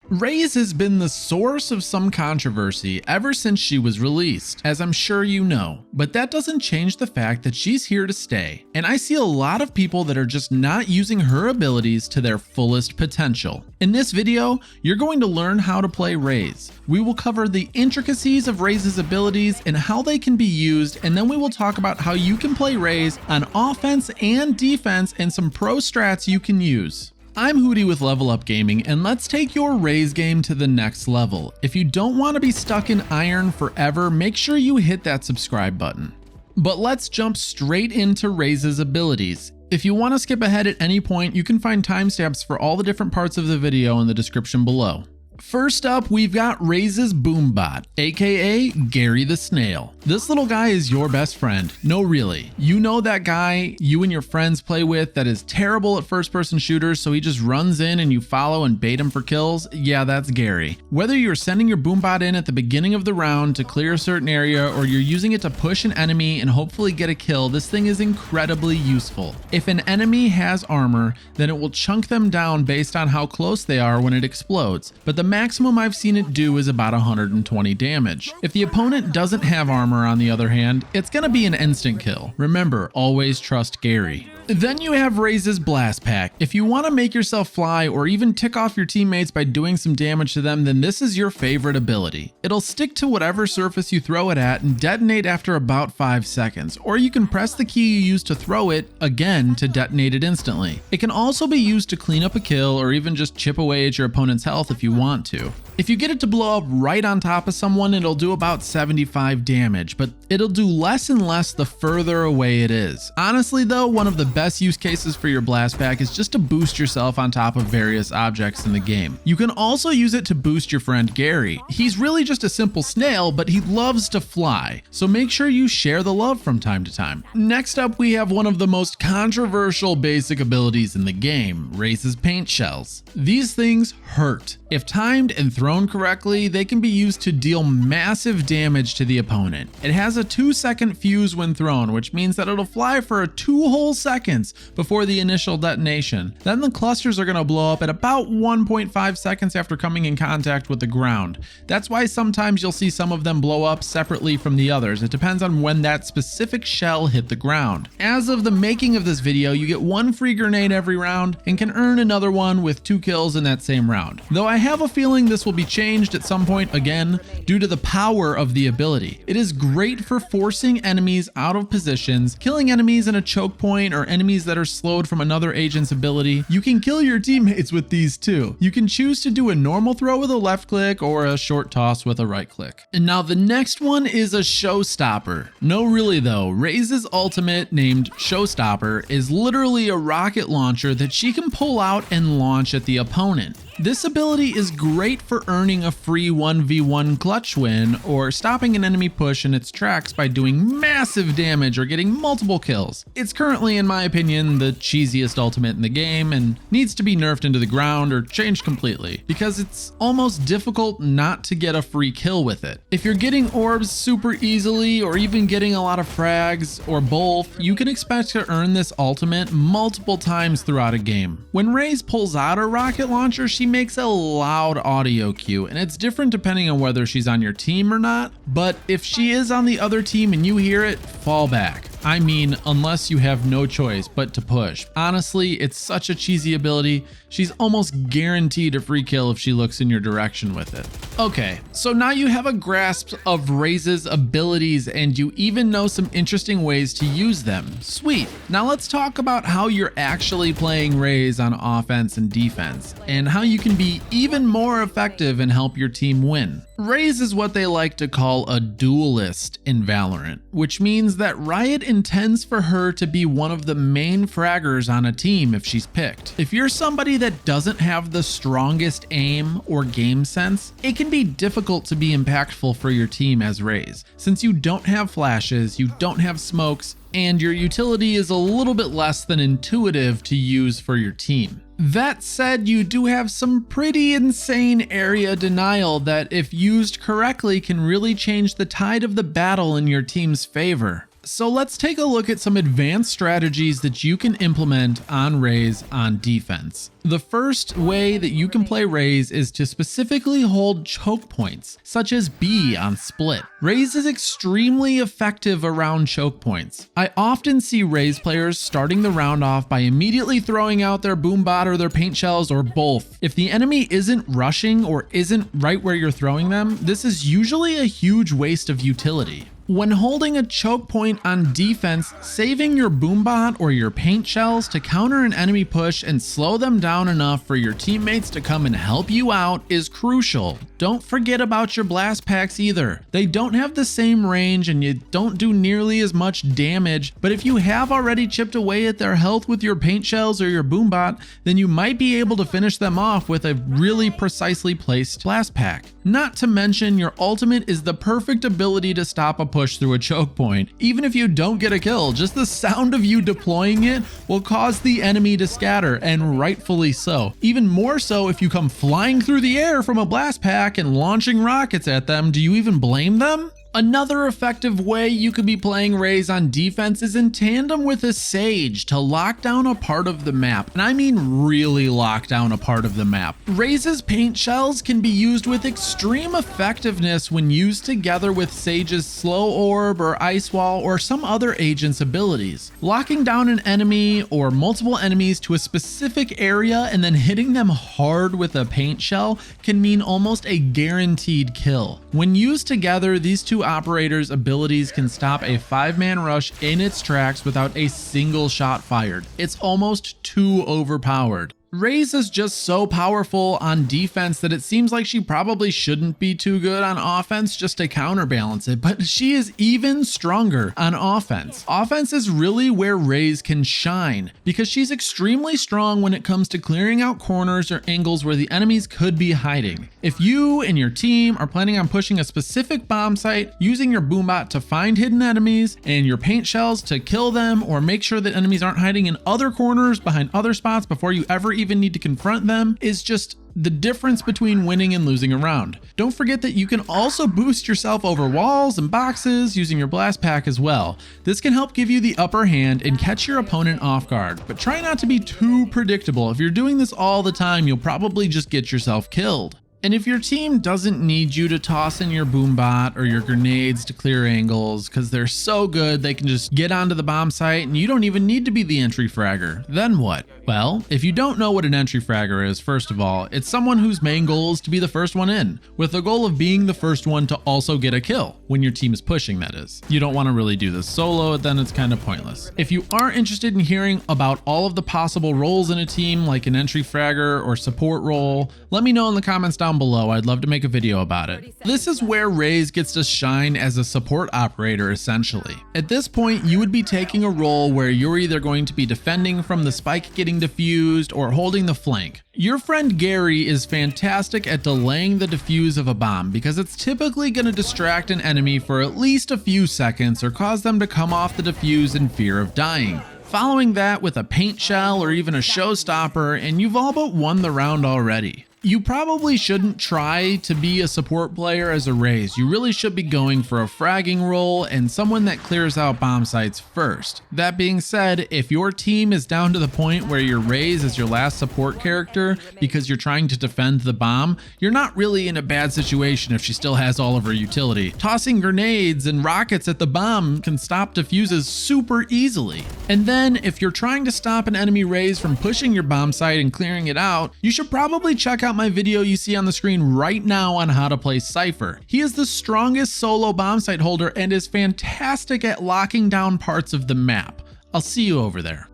Raze has been the source of some controversy ever since she was released, as I'm sure you know, but that doesn't change the fact that she's here to stay, and I see a lot of people that are just not using her abilities to their fullest potential. In this video, you're going to learn how to play Raze. We will cover the intricacies of Raze's abilities and how they can be used, and then we will talk about how you can play Raze on offense and defense and some pro strats you can use. I'm Hootie with Level Up Gaming, and let's take your Raze game to the next level. If you don't want to be stuck in iron forever, make sure you hit that subscribe button. But let's jump straight into Raze's abilities. If you want to skip ahead at any point, you can find timestamps for all the different parts of the video in the description below. First up, we've got Raze's Boombot, aka Gary the Snail. This little guy is your best friend. No, really. You know that guy you and your friends play with that is terrible at first-person shooters, so he just runs in and you follow and bait him for kills? Yeah, that's Gary. Whether you're sending your Boombot in at the beginning of the round to clear a certain area, or you're using it to push an enemy and hopefully get a kill, this thing is incredibly useful. If an enemy has armor, then it will chunk them down based on how close they are when it explodes, but the maximum I've seen it do is about 120 damage. If the opponent doesn't have armor, on the other hand, it's gonna be an instant kill. Remember, always trust Gary. Then you have Raze's Blast Pack. If you want to make yourself fly or even tick off your teammates by doing some damage to them, then this is your favorite ability. It'll stick to whatever surface you throw it at and detonate after about 5 seconds, or you can press the key you used to throw it again to detonate it instantly. It can also be used to clean up a kill or even just chip away at your opponent's health if you want to. If you get it to blow up right on top of someone, it'll do about 75 damage, but it'll do less and less the further away it is. Honestly though, one of the best use cases for your blast pack is just to boost yourself on top of various objects in the game. You can also use it to boost your friend Gary. He's really just a simple snail, but he loves to fly, so make sure you share the love from time to time. Next up, we have one of the most controversial basic abilities in the game, Raze's Paint Shells. These things hurt. If timed and thrown correctly, they can be used to deal massive damage to the opponent. It has a 2-second fuse when thrown, which means that it'll fly for 2 whole seconds before the initial detonation. Then the clusters are going to blow up at about 1.5 seconds after coming in contact with the ground. That's why sometimes you'll see some of them blow up separately from the others. It depends on when that specific shell hit the ground. As of the making of this video, you get 1 free grenade every round and can earn another one with 2 kills in that same round. Though I have a feeling this will be changed at some point again due to the power of the ability. It is great for forcing enemies out of positions, killing enemies in a choke point, or enemies that are slowed from another agent's ability. You can kill your teammates with these too. You can choose to do a normal throw with a left click or a short toss with a right click. And now the next one is a showstopper. No, really though, Raze's ultimate, named Showstopper, is literally a rocket launcher that she can pull out and launch at the opponent. This ability is great for earning a free 1v1 clutch win or stopping an enemy push in its tracks by doing massive damage or getting multiple kills. It's currently, in my opinion, the cheesiest ultimate in the game and needs to be nerfed into the ground or changed completely because it's almost difficult not to get a free kill with it. If you're getting orbs super easily or even getting a lot of frags or both, you can expect to earn this ultimate multiple times throughout a game. When Raze pulls out her rocket launcher, she makes a loud audio cue, and it's different depending on whether she's on your team or not, but if she is on the other team and you hear it, fall back. I mean, unless you have no choice but to push. Honestly, it's such a cheesy ability. She's almost guaranteed a free kill if she looks in your direction with it. Okay, so now you have a grasp of Raze's abilities and you even know some interesting ways to use them. Sweet. Now let's talk about how you're actually playing Raze on offense and defense, and how you can be even more effective and help your team win. Raze is what they like to call a duelist in Valorant, which means that Riot intends for her to be one of the main fraggers on a team if she's picked. If you're somebody that doesn't have the strongest aim or game sense, it can be difficult to be impactful for your team as Raze, since you don't have flashes, you don't have smokes, and your utility is a little bit less than intuitive to use for your team. That said, you do have some pretty insane area denial that, if used correctly, can really change the tide of the battle in your team's favor. So let's take a look at some advanced strategies that you can implement on Raze on defense. The first way that you can play Raze is to specifically hold choke points, such as B on split. Raze is extremely effective around choke points. I often see Raze players starting the round off by immediately throwing out their Boombot or their paint shells or both. If the enemy isn't rushing or isn't right where you're throwing them, this is usually a huge waste of utility. When holding a choke point on defense, saving your Boombot or your paint shells to counter an enemy push and slow them down enough for your teammates to come and help you out is crucial. Don't forget about your blast packs either. They don't have the same range and you don't do nearly as much damage, but if you have already chipped away at their health with your paint shells or your Boombot, then you might be able to finish them off with a really precisely placed blast pack. Not to mention, your ultimate is the perfect ability to stop a push through a choke point. Even if you don't get a kill, just the sound of you deploying it will cause the enemy to scatter, and rightfully so. Even more so if you come flying through the air from a blast pack and launching rockets at them. Do you even blame them? Another effective way you could be playing Raze on defense is in tandem with a Sage to lock down a part of the map, and I mean really lock down a part of the map. Raze's paint shells can be used with extreme effectiveness when used together with Sage's slow orb or ice wall or some other agent's abilities. Locking down an enemy or multiple enemies to a specific area and then hitting them hard with a paint shell can mean almost a guaranteed kill. When used together, these two operators' abilities can stop a 5-man rush in its tracks without a single shot fired. It's almost too overpowered. Raze is just so powerful on defense that it seems like she probably shouldn't be too good on offense just to counterbalance it, but she is even stronger on offense. Offense is really where Raze can shine because she's extremely strong when it comes to clearing out corners or angles where the enemies could be hiding. If you and your team are planning on pushing a specific bomb site, using your Boombot to find hidden enemies and your paint shells to kill them or make sure that enemies aren't hiding in other corners behind other spots before you ever even need to confront them, is just the difference between winning and losing a round. Don't forget that you can also boost yourself over walls and boxes using your blast pack as well. This can help give you the upper hand and catch your opponent off guard, but try not to be too predictable. If you're doing this all the time, you'll probably just get yourself killed. And if your team doesn't need you to toss in your Boombot or your grenades to clear angles because they're so good they can just get onto the bomb site and you don't even need to be the entry fragger, then what? Well, if you don't know what an entry fragger is, first of all, it's someone whose main goal is to be the first one in, with the goal of being the first one to also get a kill, when your team is pushing, that is. You don't want to really do this solo, then it's kind of pointless. If you are interested in hearing about all of the possible roles in a team, like an entry fragger or support role, let me know in the comments down below. I'd love to make a video about it. This is where Raze gets to shine as a support operator, essentially. At this point, you would be taking a role where you're either going to be defending from the spike getting defused or holding the flank. Your friend Gary is fantastic at delaying the defuse of a bomb because it's typically going to distract an enemy for at least a few seconds or cause them to come off the defuse in fear of dying. Following that with a paint shell or even a showstopper, and you've all but won the round already. You probably shouldn't try to be a support player as a Raze. You really should be going for a fragging role and someone that clears out bomb sites first. That being said, if your team is down to the point where your Raze is your last support character because you're trying to defend the bomb, you're not really in a bad situation if she still has all of her utility. Tossing grenades and rockets at the bomb can stop defuses super easily. And then if you're trying to stop an enemy Raze from pushing your bomb site and clearing it out, you should probably check out my video you see on the screen right now on how to play Cypher. He is the strongest solo bomb site holder and is fantastic at locking down parts of the map. I'll see you over there.